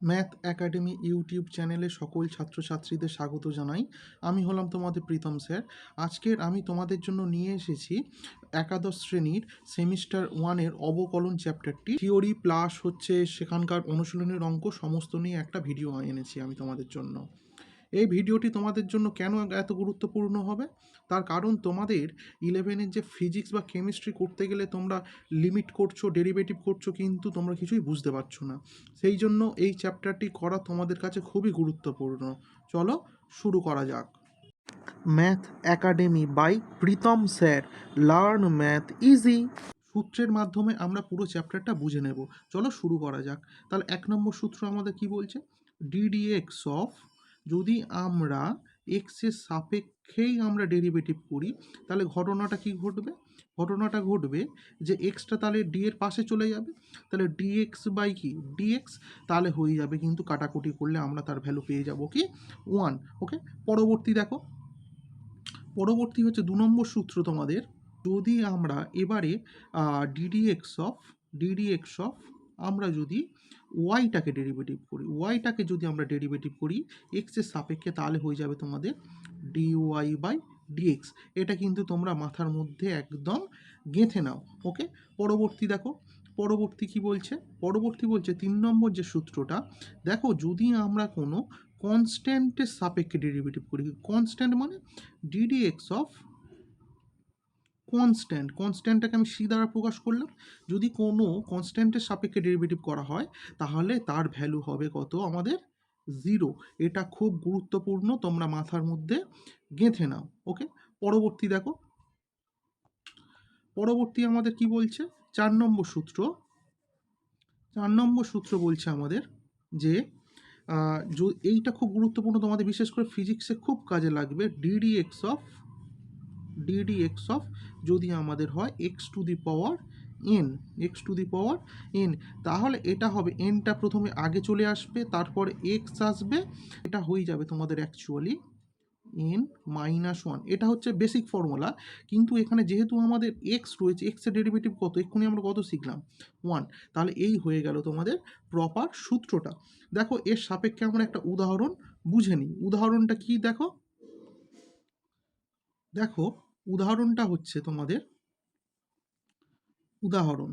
Math academy YouTube চ্যানেলে সকল ছাত্রছাত্রীদের স্বাগত জানাই। আমি হলাম তোমাদের প্রীতম স্যার। আজকের আমি তোমাদের জন্য নিয়ে এসেছি একাদশ শ্রেণীর সেমিস্টার ওয়ানের অবকলন চ্যাপ্টারটি থিওরি প্লাস হচ্ছে সেখানকার অনুশীলনের অঙ্ক সমস্ত নিয়ে একটা ভিডিও এনেছি আমি তোমাদের জন্য। এই ভিডিওটি তোমাদের জন্য কেন এত গুরুত্বপূর্ণ হবে, তার কারণ তোমাদের ইলেভেনের যে ফিজিক্স বা কেমিস্ট্রি করতে গেলে তোমরা লিমিট করছো, ডেরিভেটিভ করছো, কিন্তু তোমরা কিছুই বুঝতে পারছো না। সেই জন্য এই চ্যাপ্টারটি করা তোমাদের কাছে খুবই গুরুত্বপূর্ণ। চলো শুরু করা যাক। Math academy by Pritam sir, learn math easy. সূত্রের মাধ্যমে আমরা পুরো চ্যাপ্টারটা বুঝে নেব। চলো শুরু করা যাক। তাহলে 1 নম্বর সূত্র আমাদের কি বলছে? ডিডিএক্স অফ, যদি আমরা এক্সের সাপেক্ষেই আমরা ডেরিভেটিভ করি, তাহলে ঘটনাটা কি ঘটবে? ঘটনাটা ঘটবে যে এক্সটা তাহলে ডি এর পাশে চলে যাবে, তাহলে ডিএক্স বাই কি ডিএক্স, তাহলে হয়ে যাবে কিন্তু কাটাকুটি করলে আমরা তার ভ্যালু পেয়ে যাব কি 1। ওকে, পরবর্তী দেখো। পরবর্তী হচ্ছে 2 নম্বর সূত্র তোমাদের। যদি আমরা এবারে ডিডিএক্স অফ আমরা যদি ওয়াইটাকে ডেরিভেটিভ করি, ওয়াইটাকে যদি আমরা ডেরিভেটিভ করি এক্সের সাপেক্ষে, তাহলে হয়ে যাবে তোমাদের ডিওয়াই বাই ডিএক্স। এটা কিন্তু তোমরা মাথার মধ্যে একদম গেঁথে নাও। ওকে, পরবর্তী দেখো। পরবর্তী কি বলছে? পরবর্তী বলছে 3 নম্বর যে সূত্রটা, দেখো যদি আমরা কোনো কনস্ট্যান্টের সাপেক্ষে ডেরিভেটিভ করি, কনস্ট্যান্ট মানে ডিডিএক্স অফ কনস্ট্যান্টটাকে আমি সি দ্বারা প্রকাশ করলাম। যদি কোনো কনস্ট্যান্টের সাপেক্ষে ডেরিভেটিভ করা হয়, তাহলে তার ভ্যালু হবে কত আমাদের? 0। এটা খুব গুরুত্বপূর্ণ, তোমরা মাথার মধ্যে গেঁথে নাও। ওকে, পরবর্তী দেখো। পরবর্তী আমাদের কি বলছে? 4 নম্বর সূত্র। 4 নম্বর সূত্র বলছে আমাদের যে এইটা খুব গুরুত্বপূর্ণ, তোমাদের বিশেষ করে ফিজিক্সে খুব কাজে লাগবে। ডিডিএক্স অফ যদি আমাদের হয় x to the power N, x to the power N, তাহলে এটা হবে এনটা প্রথমে আগে চলে আসবে, তারপরে এক্স আসবে, এটা হয়ে যাবে তোমাদের অ্যাকচুয়ালি n-1। এটা হচ্ছে বেসিক ফর্মুলা, কিন্তু এখানে যেহেতু আমাদের এক্স রয়েছে, এক্সের ডেরিভেটিভ কত এক্ষুনি আমরা কত শিখলাম? 1। তাহলে এই হয়ে গেল তোমাদের প্রপার সূত্রটা। দেখো এর সাপেক্ষে আমরা একটা উদাহরণ বুঝে নিই। উদাহরণটা কি দেখো? দেখো উদাহরণটা হচ্ছে তোমাদের উদাহরণ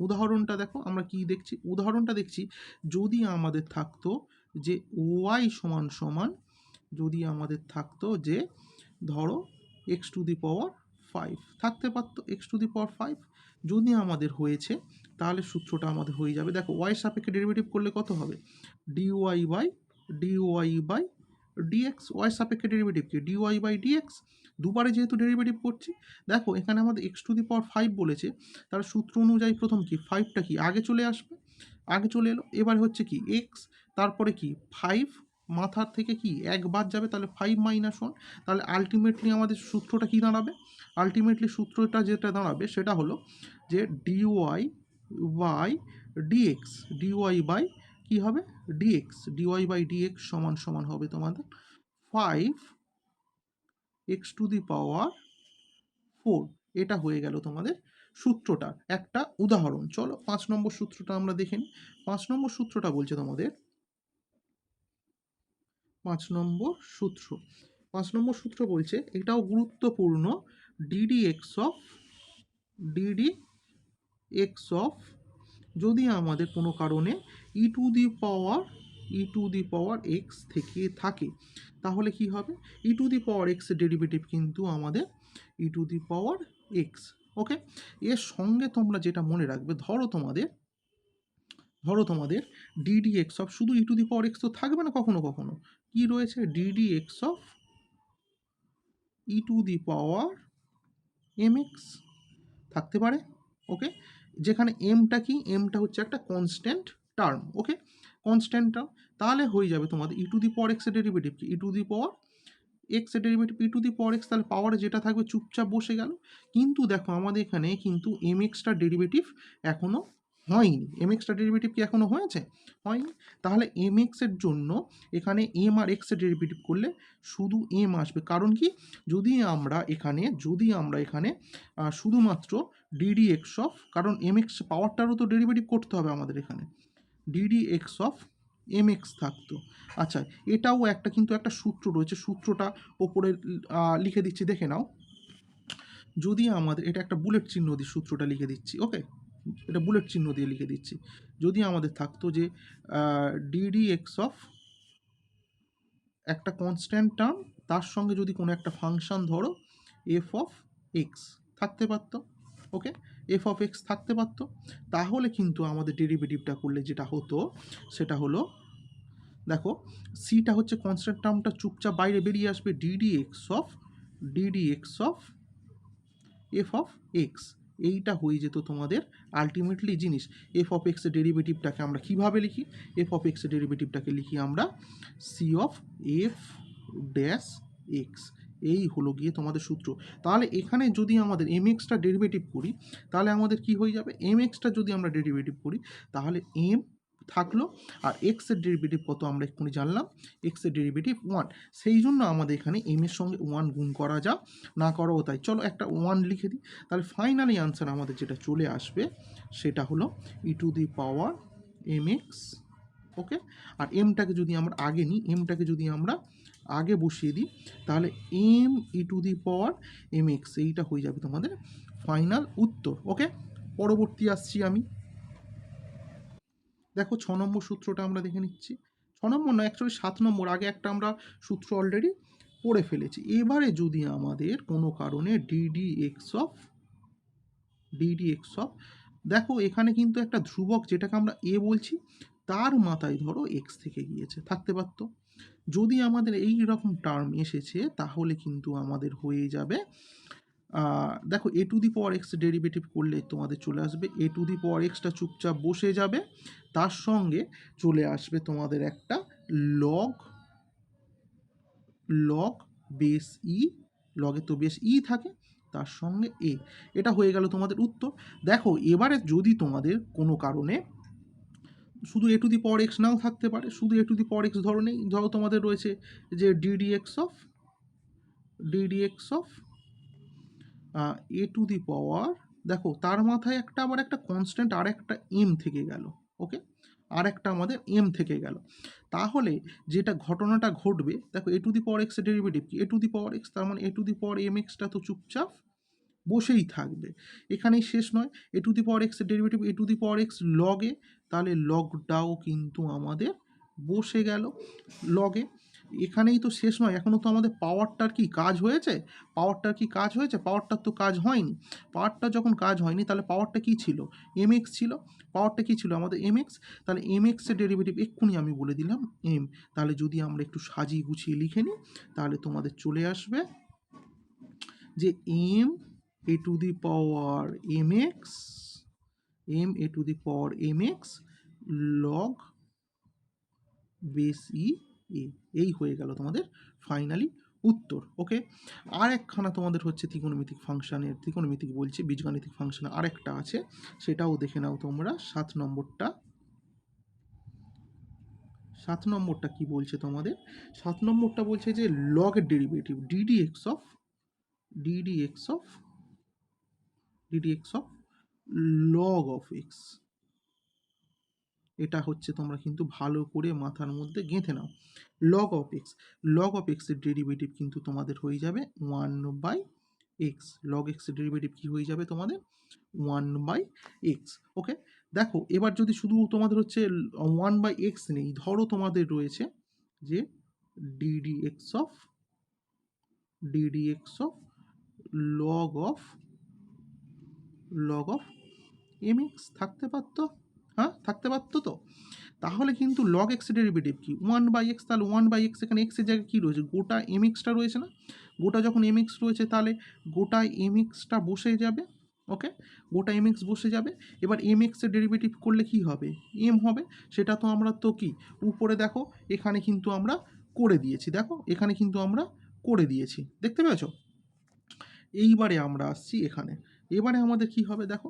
উদাহরণটা দেখো আমরা কি দেখছি? উদাহরণটা দেখছি যদি আমাদের থাকতো যে ওয়াই সমান সমান, যদি আমাদের থাকতো যে ধরো এক্স টু দি পাওয়ার 5 থাকতে পারতো, এক্স টু দি পাওয়ার 5 যদি আমাদের হয়েছে, তাহলে সূত্রটা আমাদের হয়ে যাবে। দেখো ওয়াই সাপেক্ষে ডেরিভেটিভ করলে কত হবে? D y by dx. ওয়াই সাপেক্ষে ডেরিভেটিভ কি? D y by d x. দুবারে যেহেতু ডেরিভেটিভ করছি, দেখো এখানে আমাদের এক্স টু দি পাওয়ার 5 বলেছে, তার সূত্র অনুযায়ী প্রথম কি 5টা কি আগে চলে আসবে, আগে চলে এলো। এবার হচ্ছে কি এক্স, তারপরে কি 5, মাথার থেকে কি এক বাদ যাবে, তাহলে 5-1। তাহলে আলটিমেটলি আমাদের সূত্রটা কি দাঁড়াবে? আলটিমেটলি সূত্রটা যেটা দাঁড়াবে সেটা হলো যে D Y by D X, D Y by কি হবে ডিএক্স, ডিওয়াই বাই ডিএক্স সমান সমান হবে তোমাদের 5 এক্স টু দি পাওয়ার 4। এটা হয়ে গেল তোমাদের সূত্রটা একটা উদাহরণ। চলো 5 নম্বর সূত্রটা আমরা দেখে নিই। 5 নম্বর সূত্রটা বলছে তোমাদের 5 নম্বর সূত্র। 5 নম্বর সূত্র বলছে, এটাও গুরুত্বপূর্ণ। ডিডি এক্স অফ যদি আমাদের কোনো কারণে ই টু দি পাওয়ার এক্স থেকে থাকে, তাহলে কি হবে? ই টু দি পাওয়ার এক্সের ডেরিভেটিভ কিন্তু আমাদের ই টু দি পাওয়ার এক্স। ওকে, এর সঙ্গে তোমরা যেটা মনে রাখবে, ধরো তোমাদের ডিডি এক্স অফ, শুধু ই টু দি পাওয়ার এক্স তো থাকবে না, কখনো কখনো কি রয়েছে? D D x of E to the power M X থাকতে পারে। ওকে, যেখানে এমটা কি? এমটা হচ্ছে একটা constant term. Okay, constant term, তাহলে হয়ে যাবে তোমাদের ই টু দি পাওয়ার এক্সের ডেরিভেটিভ কি? ই টু দি পাওয়ার এক্সের derivative E to the power x, তাহলে পাওয়ারে যেটা থাকবে চুপচাপ বসে গেল। কিন্তু দেখো আমাদের এখানে কিন্তু এম এক্সটার ডেরিভেটিভ এখনও হয়নি। এম এক্সটা ডেরিভেটিভ কি এখনো হয়েছে? হয়নি। তাহলে এম এক্সের জন্য এখানে এম আর এক্সের ডেরিভেটিভ করলে শুধু এম আসবে। কারণ কি, যদি আমরা এখানে শুধুমাত্র ডিডি এক্স অফ, কারণ এম এক্স পাওয়ারটারও তো ডেরিভেটিভ করতে হবে আমাদের এখানে, D D x of M X থাকতো। আচ্ছা, এটাও কিন্তু একটা সূত্র রয়েছে, সূত্রটা ওপরে লিখে দিচ্ছি, দেখে নাও। যদি আমাদের, এটা একটা বুলেট চিহ্ন দিয়ে সূত্রটা লিখে দিচ্ছি, ওকে, এটা বুলেট চিহ্ন দিয়ে লিখে দিচ্ছি। যদি আমাদের থাকতো যে ডিডি এক্স অফ একটা কনস্ট্যান্ট টার্ম, তার সঙ্গে যদি কোনো একটা ফাংশন ধরো এফ অফ এক্স থাকতে পারতো, ওকে, এফ অফ এক্স থাকতে পারতো, তাহলে কিন্তু আমাদের ডেরিভেটিভটা করলে যেটা হতো সেটা হলো, দেখো সিটা হচ্ছে কনস্ট্যান্ট টার্মটা চুপচাপ বাইরে বেরিয়ে আসবে, DD x of F of x, এইটা হয়ে যেত তোমাদের আলটিমেটলি জিনিস। এফ অফ এক্সের ডেরিভেটিভটাকে আমরা কীভাবে লিখি? এফ অফ এক্সের ডেরিভেটিভটাকে লিখি আমরা C of F dash X, এই হলো গিয়ে তোমাদের সূত্র। তাহলে এখানে যদি আমাদের এম এক্সটা ডেরিভেটিভ করি, তাহলে আমাদের কি হয়ে যাবে? এম এক্সটা যদি আমরা ডেরিভেটিভ করি, তাহলে এম থাকলো, আর এক্সের ডেরিভেটিভ কত আমরা এক্ষুনি জানলাম, এক্সের ডেরিভেটিভ 1, সেই জন্য আমাদের এখানে এম এর সঙ্গে 1 গুণ করা যা, না করাও তাই। চলো একটা 1 লিখে দিই, তাহলে ফাইনালি আনসার আমাদের যেটা চলে আসবে সেটা হলো e to the power M x, okay. আর এমটাকে যদি আমরা আগে নিই, এমটাকে যদি আমরা আগে বসিয়ে দিই, তাহলে M E to the power M X, এইটা হয়ে যাবে তোমাদের ফাইনাল উত্তর, ওকে। পরবর্তী আসছি আমি, দেখো 6 নম্বর সূত্রটা আমরা দেখে নিচ্ছি। 6 নম্বর না, অ্যাকচুয়ালি 7 নম্বর, আগে একটা আমরা সূত্র অলরেডি পড়ে ফেলেছি। এবারে যদি আমাদের কোনো কারণে ডিডি এক্স অফ, দেখো এখানে কিন্তু একটা ধ্রুবক যেটাকে আমরা এ বলছি, তার মাথায় ধরো এক্স থেকে গিয়েছে, থাকতে পারতো। যদি আমাদের এই রকম টার্ম এসেছে, তাহলে কিন্তু আমাদের হয়ে যাবে, দেখো a to the power x derivative করলে তোমাদের চলে আসবে এ টু দি পাওয়ার এক্সটা চুপচাপ বসে যাবে, তার সঙ্গে চলে আসবে তোমাদের একটা লগ বেস ই, লগে তো বেস ই থাকে, তার সঙ্গে এ, এটা হয়ে গেল তোমাদের উত্তর। দেখো এবারে যদি তোমাদের কোনো কারণে শুধু এ টু দি পাওয়ার এক্স নাও থাকতে পারে, শুধু এ টু দি পাওয়ার এক্স ধরো নেই, ধরো তোমাদের রয়েছে যে DD x of a to the power, দেখো তার মাথায় একটা আবার একটা কনস্ট্যান্ট আর একটা এম থেকে গেল, ওকে, আর একটা আমাদের এম থেকে গেল। তাহলে যেটা ঘটনাটা ঘটবে, দেখো এ টু দি পাওয়ার এক্সের ডেরিভেটিভ কি? এ টু দি পাওয়ার এক্স, তার মানে a to the power m এক্সটা তো চুপচাপ বসেই থাকবে, এখানেই শেষ নয়। এ টু দি পাওয়ার এক্সের derivative A to the power x লগে, তাহলে লগটাও কিন্তু আমাদের বসে গেল লগে। এখানেই তো শেষ নয়, এখনও তো আমাদের পাওয়ারটার কি কাজ হয়েছে? পাওয়ারটার তো কাজ হয়নি। পাওয়ারটা যখন কাজ হয়নি, তাহলে পাওয়ারটা কি ছিল? এম এক্স ছিল। পাওয়ারটা কি ছিল আমাদের? M X. তাহলে এম এক্সের ডেরিভেটিভ এক্ষুনি আমি বলে দিলাম এম। তাহলে যদি আমরা একটু সাজিয়ে গুছিয়ে লিখে নিই, তাহলে তোমাদের চলে আসবে যে m a to the power M x, log base e a, এই হয়ে গেল তোমাদের ফাইনালি উত্তর, ওকে। আর একখানা তোমাদের হচ্ছে ত্রিকোণমিতিক বলছি, বীজগাণিতিক ফাংশন আরেকটা আছে, সেটাও দেখে নাও তোমরা। 7 নম্বরটা কি বলছে তোমাদের? 7 নম্বরটা বলছে যে লগের derivative d d x of log of x, এটা হচ্ছে তোমরা কিন্তু ভালো করে মাথার মধ্যে গেঁথে নাও। লগ অফ এক্সের ডেরিভেটিভ কিন্তু তোমাদের হয়ে যাবে 1/x। লগ এক্সের ডেরিভেটিভ কি হয়ে যাবে তোমাদের? 1/x, ওকে। দেখো এবার যদি শুধু তোমাদের হচ্ছে 1/x নেই, ধরো তোমাদের রয়েছে যে DD x of log of M X থাকতে পারতো, হ্যাঁ থাকতে পারতো তো। তাহলে কিন্তু লগ এক্সের ডেরিভেটিভ কি? 1/x, তাহলে 1/x এখানে এক্সের জায়গায় কী রয়েছে? গোটা এম এক্সটা রয়েছে না? গোটা যখন এম এক্স রয়েছে, তাহলে গোটা এম এক্সটা বসে যাবে, ওকে, গোটা এম এক্স বসে যাবে। এবার এম এক্সের ডেরিভেটিভ করলে কি হবে? এম হবে। সেটা তো আমরা তো কি উপরে দেখো এখানে কিন্তু আমরা করে দিয়েছি, দেখো এখানে কিন্তু আমরা করে দিয়েছি, দেখতে পেয়েছো? এইবারে আমরা আসছি এখানে, এবারে আমাদের কি হবে দেখো,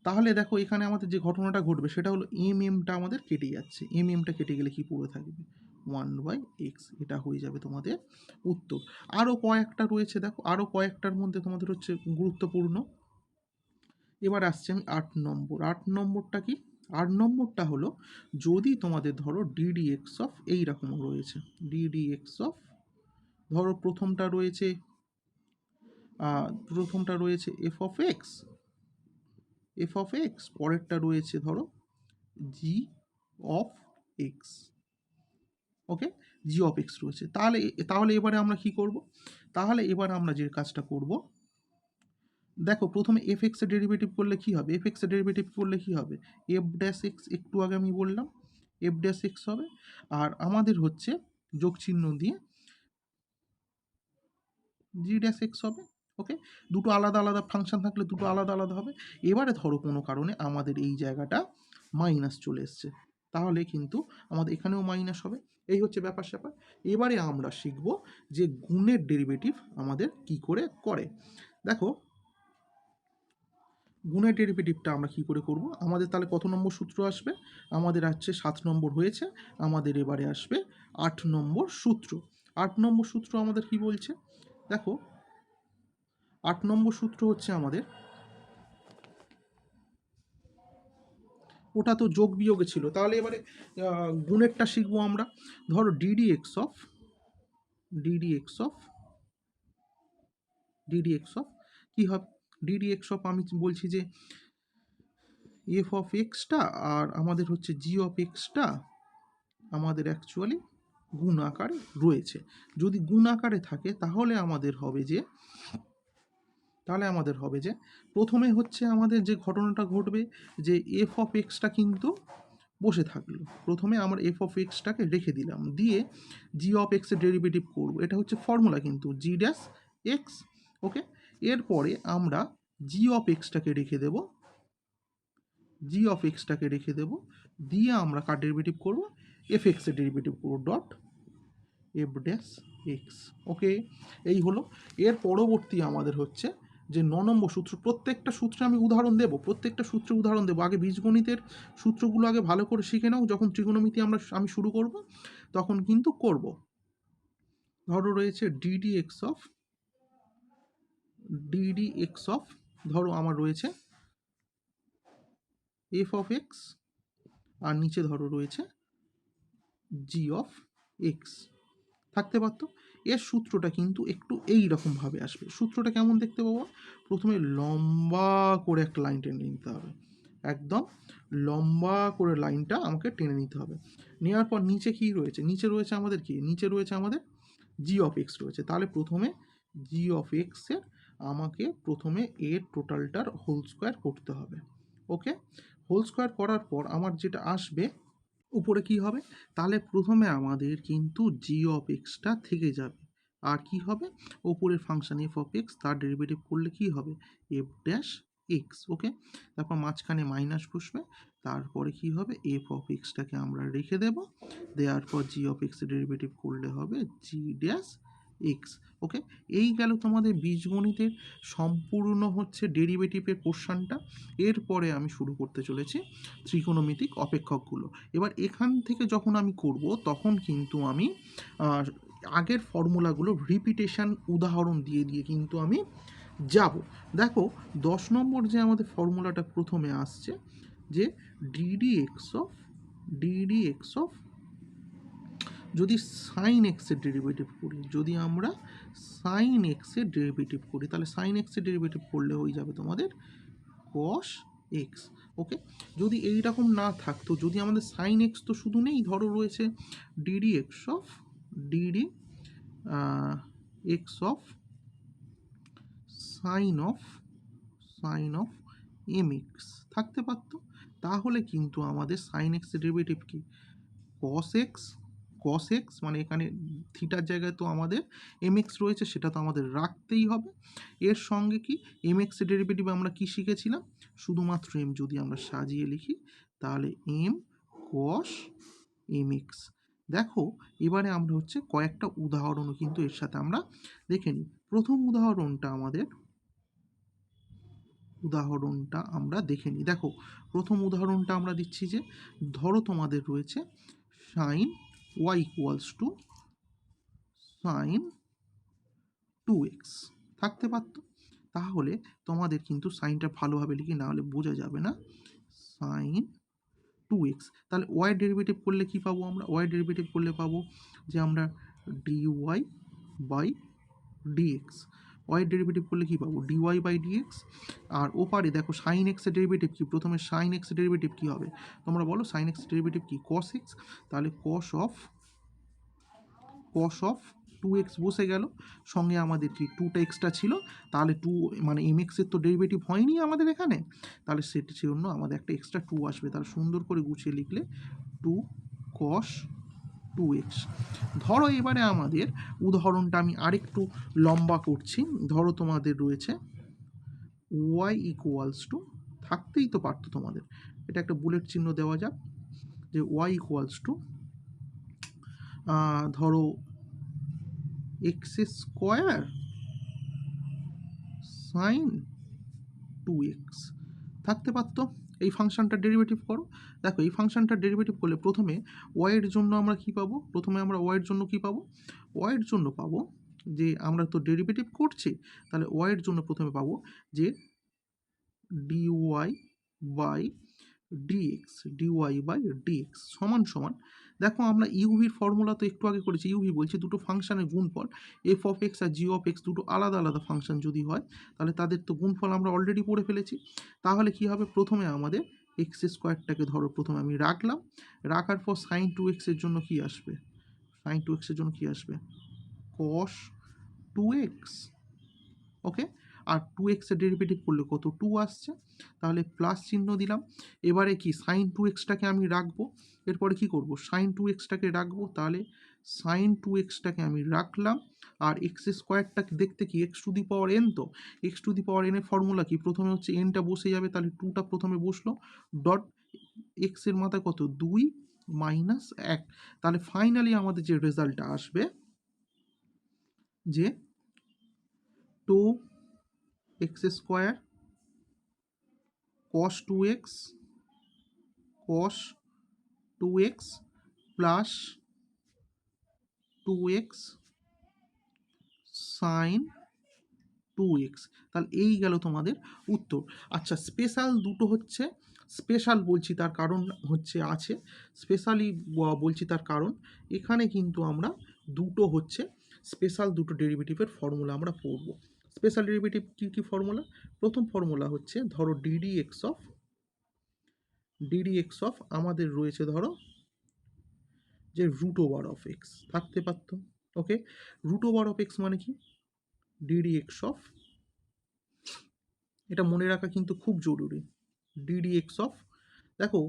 তাহলে দেখো এখানে আমাদের যে ঘটনাটা ঘটবে সেটা হলো টা আমাদের কেটে যাচ্ছে, টা কেটে গেলে কি পড়ে থাকবে 1/x, এটা হয়ে যাবে তোমাদের উত্তর। আরও কয়েকটা রয়েছে, দেখো আরও কয়েকটার মধ্যে তোমাদের হচ্ছে গুরুত্বপূর্ণ। এবার আসছে আমি 8 নম্বর। 8 নম্বরটা কি? 8 নম্বরটা হলো যদি তোমাদের ধরো ডিডিএক্স অফ এইরকম রয়েছে, ডিডিএক্স অফ ধরো প্রথমটা রয়েছে এফ অফ এক্স, পরেরটা রয়েছে ধরো g of x. Okay, g of x রয়েছে। তাহলে তাহলে এবারে আমরা কি করব? তাহলে এবারে আমরা যে কাজটা করব, দেখো প্রথমে এফ এক্সের ডেরিভেটিভ করলে কি হবে? এফ এক্সের ডেরিভেটিভ করলে কি হবে? এফ ড্যাশ এক্স, একটু আগে আমি বললাম এফ ড্যাশ এক্স হবে, আর আমাদের হচ্ছে যোগ চিহ্ন দিয়ে জি ড্যাশ এক্স হবে। ওকে, দুটো আলাদা আলাদা ফাংশন থাকলে দুটো আলাদা আলাদা হবে। এবারে ধরো কোনো কারণে আমাদের এই জায়গাটা মাইনাস চলে এসছে, তাহলে কিন্তু আমাদের এখানেও মাইনাস হবে। এই হচ্ছে ব্যাপার স্যাপার। এবারে আমরা শিখব যে গুণের ডেরিভেটিভ আমাদের কি করে করে। দেখো গুণের ডেরিভেটিভটা আমরা কি করে করব? আমাদের তাহলে কত নম্বর সূত্র আসবে? আমাদের আসছে 7 নম্বর হয়েছে, আমাদের এবারে আসবে 8 নম্বর সূত্র। 8 নম্বর সূত্র আমাদের কি বলছে? দেখো 8 নম্বর সূত্র হচ্ছে আমাদের, ওটা তো যোগ বিয়োগে ছিল, তাহলে এবারে গুণেরটা শিখবো আমরা। ধরো ডিডি এক্স অফ কি হবে? ডিডি এক্স অফ আমি বলছি যে এফ অফ এক্সটা আর আমাদের হচ্ছে জি অফ এক্সটা আমাদের অ্যাকচুয়ালি গুণ আকারে রয়েছে। যদি গুণ আকারে থাকে তাহলে আমাদের হবে যে প্রথমে হচ্ছে আমাদের যে ঘটনাটা ঘটবে যে এফ অফ এক্সটা কিন্তু বসে থাকলো। প্রথমে আমরা এফ অফ এক্সটাকে রেখে দিলাম, দিয়ে জি অফ এক্সের ডেরিভেটিভ করবো, এটা হচ্ছে ফর্মুলা কিন্তু জি ড্যাশ এক্স। ওকে, এরপরে আমরা জি অফ এক্সটাকে রেখে দেব, দিয়ে আমরা কার ডেরিভেটিভ করবো? এফ এক্সের ডেরিভেটিভ করবো, ডট এফ ড্যাশ এক্স। ওকে, এই হলো। এর পরবর্তী আমাদের হচ্ছে যে 9 নম্বর সূত্র। প্রত্যেকটা সূত্রে আমি উদাহরণ দেবো, আগে বীজগণিতের সূত্রগুলো আগে ভালো করে শিখে নাও, যখন ত্রিকোণমিতি আমি শুরু করব তখন কিন্তু করব। ধরো রয়েছে ডিডি এক্স অফ ধরো আমার রয়েছে এফ অফ এক্স, আর নিচে ধরো রয়েছে জি অফ এক্স থাকতে পারতো। এর সূত্রটা কিন্তু একটু এই রকমভাবে আসবে। সূত্রটা কেমন দেখতে পাবো? প্রথমে লম্বা করে একটা লাইন টেনে নিতে হবে, একদম লম্বা করে লাইনটা আমাকে টেনে নিতে হবে। নেওয়ার পর নিচে কি রয়েছে? নিচে রয়েছে আমাদের জি অফ এক্স রয়েছে। তাহলে প্রথমে জি অফ এক্সের আমাকে প্রথমে এর টোটালটার হোল স্কোয়ার করতে হবে। ওকে, হোল স্কোয়ার করার পর আমার যেটা আসবে উপরে কি হবে? তাহলে প্রথমে আমাদের কিন্তু জি অফ এক্সটা থেকে যাবে, আর কি হবে? ওপরের ফাংশন এফ অফ এক্স তার ডেরিভেটিভ করলে কি হবে? F dash x. ওকে, তারপর মাঝখানে মাইনাস বসবে, তারপরে কি হবে? এফ অফ এক্সটাকে আমরা রেখে দেব, দেওয়ার পর জি অফ এক্সের ডেরিভেটিভ করলে হবে জি ড্যাশ এক্স। ওকে, এই গেল তোমাদের বীজগণিতের সম্পূর্ণ হচ্ছে ডেরিভেটিভের পোর্শনটা। এরপরে আমি শুরু করতে চলেছি ত্রিকোণমিতিক অপেক্ষকগুলো। এবার এখান থেকে যখন আমি করব তখন কিন্তু আমি আগের ফর্মুলাগুলো রিপিটেশন উদাহরণ দিয়ে দিয়ে কিন্তু আমি যাব। দেখো 10 নম্বর যে আমাদের ফর্মুলাটা প্রথমে আসছে যে ডিডি এক্স অফ যদি সাইন এক্সের ডেরিভেটিভ করি, তাহলে সাইন এক্সের ডেরিভেটিভ করলে হয়ে যাবে তোমাদের কস এক্স। ওকে, যদি এই রকম না থাকতো, যদি আমাদের সাইন এক্স তো শুধু নেই, ধরো রয়েছে D D x of sine of M X থাকতে পারতো। তাহলে কিন্তু আমাদের সাইন এক্সের ডেরিভেটিভ কি? কস এক্স মানে এখানে থিটার জায়গায় তো আমাদের এম এক্স রয়েছে, সেটা তো আমাদের রাখতেই হবে। এর সঙ্গে কি এম এক্সের ডেরিভেটিভ আমরা কি শিখেছিলাম? শুধুমাত্র এম যদি আমরা সাজিয়ে লিখি তাহলে এম কস এম এক্স। দেখো এবারে আমরা হচ্ছে কয়েকটা উদাহরণও কিন্তু এর সাথে আমরা দেখে নিই। প্রথম উদাহরণটা আমাদের উদাহরণটা আমরা দেখে নিই। দেখো প্রথম উদাহরণটা আমরা দিচ্ছি যে ধরো তোমাদের রয়েছে sine Y equals to sine 2x থাকতে পারতো। তাহলে তোমাদের কিন্তু সাইনটা ভালোভাবে লিখে না হলে বোঝা যাবে না। সাইন 2x, তাহলে ওয়াই ডেরিভেটিভ করলে কি পাবো আমরা? ওয়াই ডেরিভেটিভ করলে পাবো যে আমরা D Y by dx. Y derivative করলে কি পাবো? Dy by dx. আর ওপারে দেখো সাইন এক্সের ডেরিভেটিভ কি? প্রথমে সাইন এক্সের ডেরিভেটিভ কি হবে তোমরা বলো? সাইন এক্সের ডেরিভেটিভ কি? Cos x. তাহলে কস অফ 2x বসে গেল, সঙ্গে আমাদের কি 2টা এক্সট্রা ছিল, তাহলে 2 মানে mx এর তো ডেরিভেটিভ হয়নি আমাদের এখানে, তাহলে সেটার জন্য আমাদের একটা এক্সট্রা 2 আসবে। তাহলে সুন্দর করে গুছিয়ে লিখলে 2 cos 2x। ধরো এবারে আমাদের উদাহরণটা আমি আরেকটু লম্বা করছি। ধরো তোমাদের রয়েছে y ইকুয়ালস টু, থাকতেই তো পারতো তোমাদের, এটা একটা বুলেট চিহ্ন দেওয়া যাক, যে y ইকুয়ালস টু ধরো এক্স স্কোয়ার সাইন 2x থাকতে পারতো। এই ফাংশনটার ডেরিভেটিভ করো। দেখো এই ফাংশনটার ডেরিভেটিভ করলে প্রথমে ওয়াইয়ের জন্য আমরা কি পাবো? প্রথমে আমরা ওয়াইয়ের জন্য কি পাবো? ওয়াইয়ের জন্য পাবো যে আমরা তো ডেরিভেটিভ করছি, তাহলে ওয়াইয়ের জন্য প্রথমে পাবো যে ডিওয়াই বাই ডিএক্স সমান সমান, দেখো আমরা ইউভির ফর্মুলা তো একটু আগে করেছি। ইউভি বলছে দুটো ফাংশনের গুণফল এফ অফ এক্স আর জি অফ এক্স দুটো আলাদা আলাদা ফাংশন যদি হয়, তাহলে তাদের তো গুণফল আমরা অলরেডি পড়ে ফেলেছি। তাহলে কি হবে? প্রথমে আমাদের এক্স স্কোয়ারটাকে ধরো প্রথমে আমি রাখলাম, রাখার পর সাইন 2x-এর জন্য কি আসবে? সাইন 2x-এর জন্য কি আসবে? কস 2x। ওকে, আর 2x-এর ডেরিভেটিভ করলে কত? 2 আসছে, তাহলে প্লাস চিহ্ন দিলাম। এবারে কি সাইন 2x-টাকে আমি রাখবো, এরপরে কি করব? সাইন 2x-টাকে রাখবো, তাহলে সাইন 2x-টাকে আমি রাখলাম। আর এক্স স্কোয়ারটাকে দেখতে কি x to the power n, তো x to the power n এর ফর্মুলা কি? প্রথমে হচ্ছে এনটা বসে যাবে, তাহলে 2টা প্রথমে বসলো, ডট এক্সের মাথায় কত? 2 মাইনাস 1। তাহলে ফাইনালি আমাদের যে রেজাল্টটা আসবে যে 2x square cos 2x plus 2x sign 2x। তাহলে এই গেল তোমাদের উত্তর। আচ্ছা, স্পেশাল দুটো হচ্ছে, স্পেশাল বলছি তার কারণ হচ্ছে আছে, স্পেশালি বলছি তার কারণ এখানে কিন্তু আমরা দুটো হচ্ছে স্পেশাল দুটো ডেরিভেটিভের ফর্মুলা আমরা পড়ব। স্পেশাল ডেরিভেটিভ কী কী ফর্মুলা? প্রথম ফর্মুলা হচ্ছে ধরো ডিডি এক্স অফ আমাদের রয়েছে ধরো যে রুট ওভার অফ এক্স থাকতে পারত। ওকে, রুট ওভার অফ এক্স মানে কি? ডিডি এক্স অফ, এটা মনে রাখা কিন্তু খুব জরুরি। ডিডি এক্স অফ, দেখো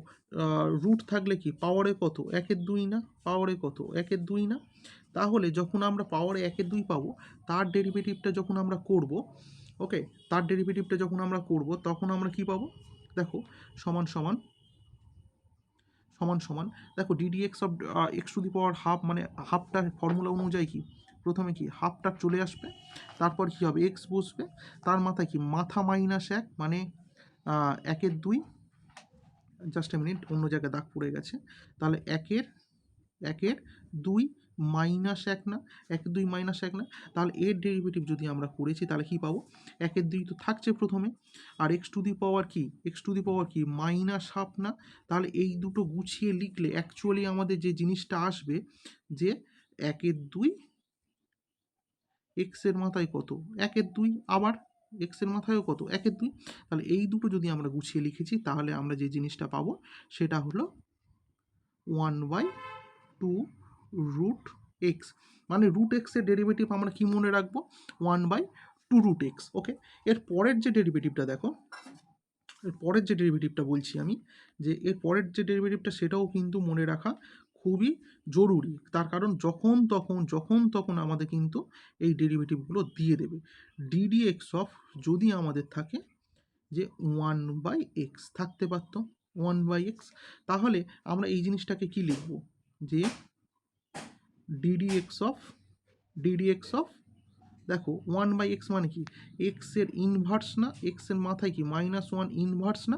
রুট থাকলে কি পাওয়ারে কত? 1/2 না? পাওয়ারে কত? 1/2 না? তাহলে যখন আমরা পাওয়ারে 1/2 পাবো, তার ডেরিভেটিভটা যখন আমরা করব, ওকে, তার ডেরিভেটিভটা যখন আমরা করব তখন আমরা কি পাবো? দেখো সমান সমান সমান সমান, দেখো DD x of x to the power half, মানে হাফটার ফর্মুলা অনুযায়ী কি প্রথমে কি হাফটা চলে আসবে, তারপর কি হবে? এক্স বসবে, তার মাথায় কি মাথা -1 মানে 1/2, জাস্ট এ মিনিট অন্য জায়গায় দাগ পড়ে গেছে, তাহলে 1/2 -1 না, 1/2 -1 না, তাহলে এর ডেরিভেটিভ যদি আমরা করেছি তাহলে কি পাবো? 1/2 তো থাকছে প্রথমে, আর এক্স টু দি পাওয়ার কি? এক্স টু দি পাওয়ার কি -1/2 না? তাহলে এই দুটো গুছিয়ে লিখলে অ্যাকচুয়ালি আমাদের যে জিনিসটা আসবে যে 1/2 এক্সের মাথায় কত? 1/2, আবার এক্সের মাথায়ও কত? 1/2। তাহলে এই দুটো যদি আমরা গুছিয়ে লিখেছি তাহলে আমরা যে জিনিসটা পাবো সেটা হলো 1/2 রুট এক্স। মানে রুট এক্সের ডেরিভেটিভ আমরা কি মনে রাখবো? 1/2 রুট এক্স। ওকে, এর পরের যে ডেরিভেটিভটা দেখো, এর পরের যে ডেরিভেটিভটা বলছি আমি, যে এর পরের যে ডেরিভেটিভটা সেটাও কিন্তু মনে রাখা খুবই জরুরি। তার কারণ যখন তখন আমাদের কিন্তু এই ডেরিভেটিভগুলো দিয়ে দেবে। ডিডি এক্স অফ যদি আমাদের থাকে যে 1/x থাকতে পারতো, 1/x, তাহলে আমরা এই জিনিসটাকে কি লিখব? যে ডিডি এক্স অফ দেখো 1/x মানে কি, এক্সের ইনভার্স না, এক্সের মাথায় কি -1 ইনভার্স না?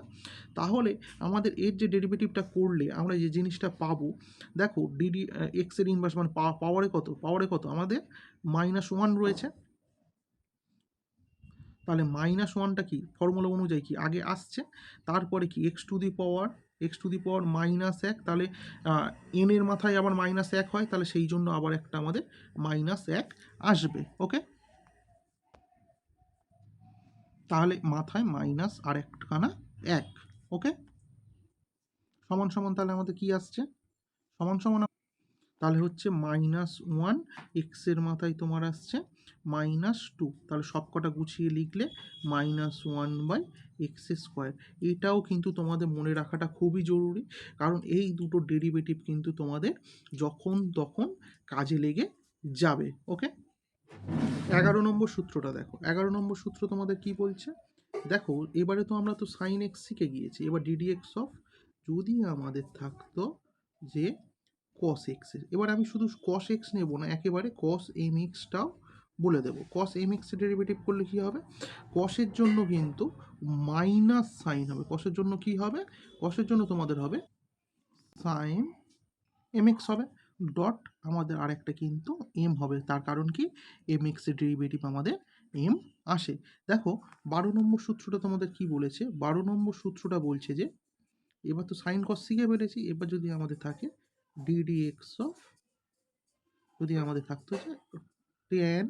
তাহলে আমাদের এর যে ডেরিভেটিভটা করলে আমরা যে জিনিসটা পাবো, দেখো ডিডি এক্সের ইনভার্স মানে পাওয়ারে কত, আমাদের -1 রয়েছে। তাহলে -1টা কি ফর্মুলা অনুযায়ী কি আগে আসছে, তারপরে কি x টু দি পাওয়ার -1, তাহলে n এর মাথায় আবার -1 হয়, তাহলে সেই জন্য আবার একটা আমাদের -1 আসবে। ওকে, তাহলে মাথায় মাইনাস আর একখানা 1। ওকে, সমান সমান তাহলে আমাদের কি আসছে, সমান সমান তাহলে হচ্ছে -1, এক্সের মাথায় তোমার আসছে -2, তাহলে সব কটা গুছিয়ে লিখলে -1/x²। এটাও কিন্তু তোমাদের মনে রাখাটা খুবই জরুরি, কারণ এই দুটো ডেরিভেটিভ কিন্তু তোমাদের যখন তখন কাজে লেগে যাবে। ওকে, 11 নম্বর সূত্রটা দেখো, 11 নম্বর সূত্র তোমাদের কি বলছে, দেখো এবারে তো আমরা তো সাইন এক্স শিখে গিয়েছি, এবার ডিডিএক্স অফ, যদি আমাদের থাকতো যে কস এক্সের, এবার আমি শুধু কস এক্স নেব না, একেবারে কস এম এক্সটাও বলে দেবো। কস এম এক্সের ডেরিভেটিভ করলে কী হবে, কসের জন্য কিন্তু মাইনাস সাইন হবে, কসের জন্য কি হবে, কসের জন্য তোমাদের হবে সাইন এম এক্স হবে, ডট আমাদের আরেকটা কিন্তু এম হবে, তার কারণ কি এম এক্সের ডেরিভেটিভ আমাদের এম আসে। দেখো 12 নম্বর সূত্রটা তোমাদের কি বলেছে, 12 নম্বর সূত্রটা বলছে যে, এবার তো সাইন কস শিখে ফেলেছি, এবার যদি আমাদের থাকে ডিডিএক্স অফ, যদি আমাদের থাকতো যে ট্যান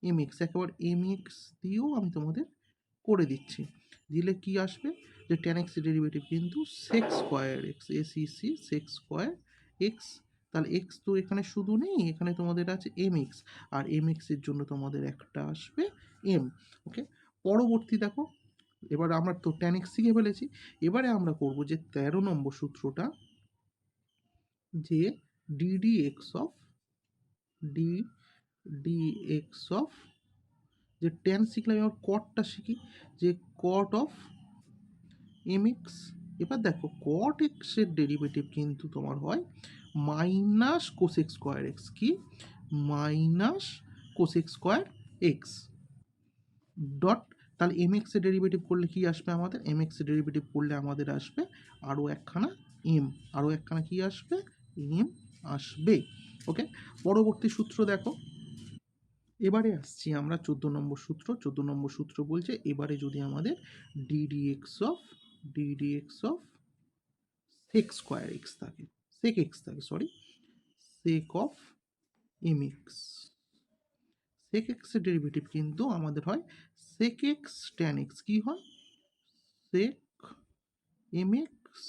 এম এক্স, একেবারে এম এক্স দিয়েও আমি তোমাদের করে দিচ্ছি, দিলে কি আসবে যে ট্যান এক্স ডেরিভেটিভ কিন্তু সেক্স স্কোয়ার এক্স, এসিসি সেক্স স্কোয়ার এক্স, তাহলে এক্স তো এখানে শুধু নেই, এখানে তোমাদের আছে এম এক্স, আর এম এক্সের জন্য তোমাদের একটা আসবে এম। ওকে, পরবর্তী দেখো, এবার আমরা তো ট্যান এক্স শিখে ফেলেছি, এবারে আমরা করব যে 13 নম্বর সূত্রটা, যে ডিডিএক্স অফ ডিএক্স অফ, যে ট্যান শিখলাম, এবার কটটা শিখি, যে কট অফ এম এক্স। এবার দেখো কট এক্সের ডেরিভেটিভ কিন্তু তোমার হয় মাইনাস কোসেক স্কোয়ার এক্স, কি minus cosec square x dot, তাহলে এম এক্সের ডেরিভেটিভ করলে কি আসবে আমাদের, এম এক্সের ডেরিভেটিভ করলে আমাদের আসবে আরও একখানা এম, আরও একখানা কি আসবে এম আসবে। ওকে, পরবর্তী সূত্র দেখো, এবারে আসছি আমরা 14 নম্বর সূত্র। 14 নম্বর সূত্র বলছে এবারে যদি আমাদের d d x of sec square x থাকে, সেক এক্স থাকে, sorry, sec of M x, sec এক্সের ডেরিভেটিভ কিন্তু আমাদের হয় সেক এক্স ট্যান এক্স, কি হয় sec m x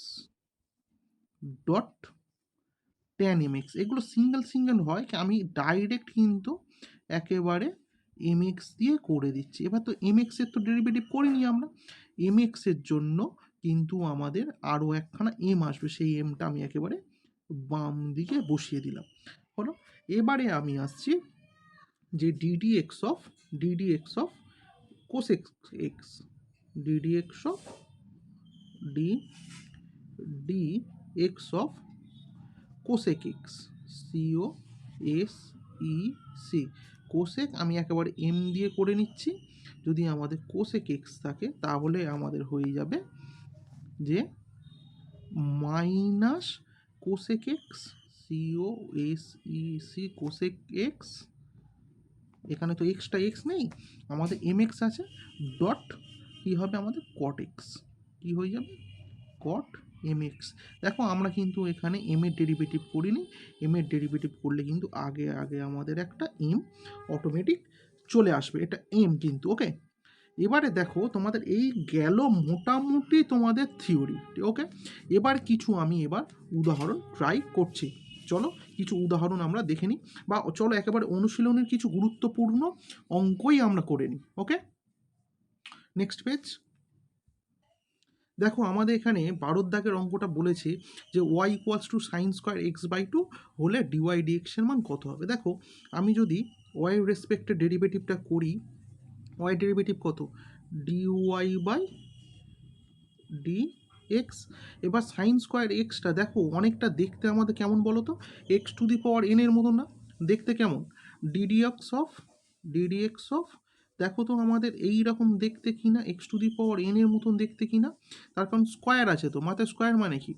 dot tan M x, এগুলো সিঙ্গেল সিঙ্গেল হয়, আমি ডাইরেক্ট কিন্তু একেবারে এম এক্স দিয়ে করে দিচ্ছি। এবার তো এম এক্সের তো ডেরিভেটিভ করিনি আমরা, এম এক্সের জন্য কিন্তু আমাদের আরও একখানা এম আসবে, সেই এমটা আমি একেবারে বাম দিকে বসিয়ে দিলাম। হলো, এবারে আমি আসছি যে D D X of cosec X, D D X of D X of cosec X, C O S E C, cosec আমি একেবারে এম দিয়ে করে নিচ্ছি, যদি আমাদের কোসেক এক্স থাকে তাহলে আমাদের হয়ে যাবে যে minus cosec X, C O S E C cosec X, এখানে তো এক্সটা এক্স নেই, আমাদের এম এক্স আছে, ডট কী হবে আমাদের কট এক্স, কী হয়ে যাবে কট এম এক্স। দেখো আমরা কিন্তু এখানে এম এর ডেরিভেটিভ করিনি, এম এর ডেরিভেটিভ করলে কিন্তু আগে আগে আমাদের একটা এম অটোমেটিক চলে আসবে, এটা এম কিন্তু। ওকে, এবারে দেখো তোমাদের এই গেল মোটামুটি তোমাদের থিওরি। ওকে, এবার কিছু আমি এবার উদাহরণ ট্রাই করছি, চলো কিছু উদাহরণ আমরা দেখে নিই, বা চলো একেবারে অনুশীলনের কিছু গুরুত্বপূর্ণ অঙ্কই আমরা করে নিই। Okay, next page. দেখো আমাদের এখানে 12 দাগের অঙ্কটা বলেছে যে Y equals to sine square X by two হলে ডিওয়াই ডিএক্সের মান কত হবে। দেখো আমি যদি ওয়াই রেসপেক্টে ডেরিভেটিভটা করি, ওয়াই ডেরিভেটিভ কত ডিওয়াই বাই ডি এক্স, এবার সাইন স্কোয়ার এক্সটা দেখো অনেকটা দেখতে আমাদের কেমন বলো তো, x to the power n এর মতো না, দেখতে কেমন, ডিডিএক্স অফ ডিডিএক্স অফ, দেখো তো আমাদের এই রকম দেখতে কি না, x to the power n এর মতন দেখতে কি না, তার কারণ স্কোয়ার আছে তো, মাথায় স্কোয়ার মানে কি,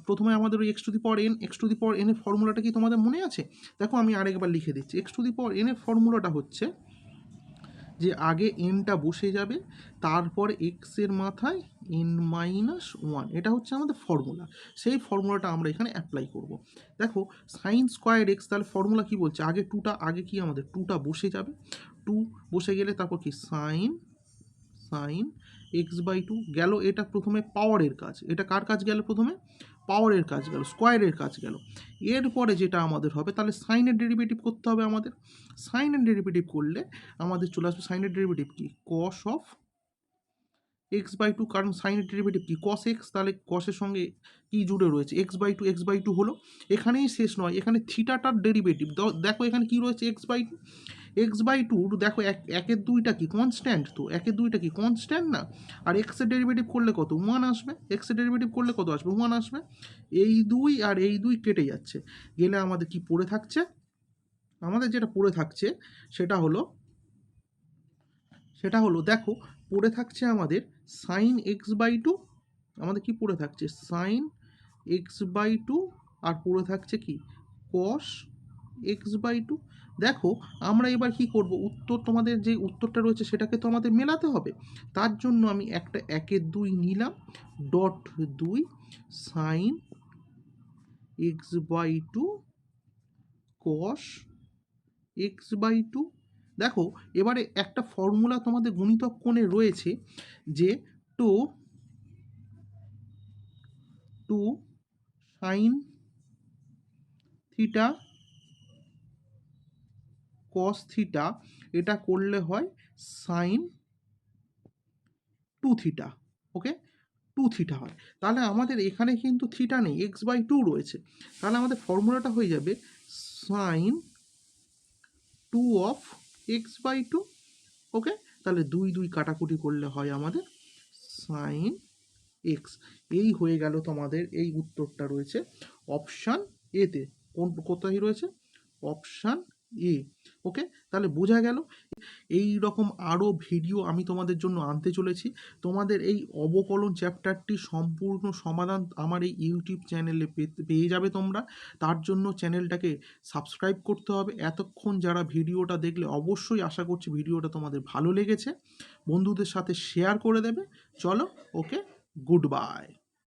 প্রথমে আমাদের ওই x to the power N, x to the power n এর ফর্মুলাটা কি তোমাদের মনে আছে? দেখো আমি আরেকবার লিখে দিচ্ছি, x to the power n এর ফর্মুলাটা হচ্ছে যে আগে এনটা বসে যাবে, তারপর এক্সের মাথায় n-1, এটা হচ্ছে আমাদের ফর্মুলা। সেই ফর্মুলাটা আমরা এখানে অ্যাপ্লাই করব। দেখো সাইন স্কোয়ার এক্স, তাহলে ফর্মুলা কি বলছে, আগে টুটা, আগে কি আমাদের টুটা বসে যাবে, টু বসে গেলে তারপর কি সাইন সাইন x/2 গেল, এটা প্রথমে পাওয়ারের কাজ, এটা কার কাজ গেল, প্রথমে পাওয়ারের কাজ গেল, স্কোয়ারের কাজ গেল। এরপরে যেটা আমাদের হবে, তাহলে সাইনের ডেরিভেটিভ করতে হবে আমাদের। সাইনের ডেরিভেটিভ করলে আমাদের চলে আসবে, সাইনের ডেরিভেটিভ কি, কস অফ x/2, কারণ সাইনের ডেরিভেটিভ কি কস এক্স, তাহলে কসের সঙ্গে কি জুড়ে রয়েছে, x/2 হলো, এখানেই শেষ নয়, এখানে থিটাটার ডেরিভেটিভ দেখো, এখানে কি রয়েছে x/2, দেখো একের দুইটা কি কনস্ট্যান্ট, তো একের দুইটা কি কনস্ট্যান্ট না, আর এক্সের ডেরিভেটিভ করলে কত, 1 আসবে, এক্সের ডেরিভেটিভ করলে কত আসবে, 1 আসবে, এই দুই আর এই দুই কেটে যাচ্ছে, গেলে আমাদের কি পড়ে থাকছে, আমাদের যেটা পড়ে থাকছে সেটা হলো দেখো, পড়ে থাকছে আমাদের সাইন x/2, আমাদের কি পড়ে থাকছে সাইন x/2, আর পড়ে থাকছে কি কস x/2। দেখো আমরা এবার কি করব, উত্তর, তোমাদের যে উত্তরটা রয়েছে সেটাকে তো আমাদের মেলাতে হবে, তার জন্য আমি একটা 1/2 নিলাম, ডট 2 সাইন x/2 কস x/2। দেখো এবারে একটা ফর্মুলা তোমাদের গুণিতক কোণে রয়েছে, যে two two sine theta cos theta, এটা করলে হয় সাইন 2 থিটা, ওকে, 2 থিটা হয়। তাহলে আমাদের এখানে কিন্তু থিটা নেই, x/2 রয়েছে, তাহলে আমাদের ফর্মুলাটা হয়ে যাবে সাইন 2 অফ x/2, ওকে। তাহলে 2 কাটাকুটি করলে হয় আমাদের সাইন এক্স। এই হয়ে গেল তোমাদের, এই উত্তরটা রয়েছে অপশান এতে, কোথায় রয়েছে, অপশান এ, ওকে। তাহলে বোঝা গেল, এই রকম আরও ভিডিও আমি তোমাদের জন্য আনতে চলেছি। তোমাদের এই অবকলন চ্যাপ্টারটি সম্পূর্ণ সমাধান আমার এই ইউটিউব চ্যানেলে পেয়ে যাবে তোমরা। তার জন্য চ্যানেলটাকে সাবস্ক্রাইব করতে হবে। এতক্ষণ যারা ভিডিওটা দেখলে অবশ্যই আশা করছি ভিডিওটা তোমাদের ভালো লেগেছে, বন্ধুদের সাথে শেয়ার করে দেবে। চলো, ওকে, গুড বাই।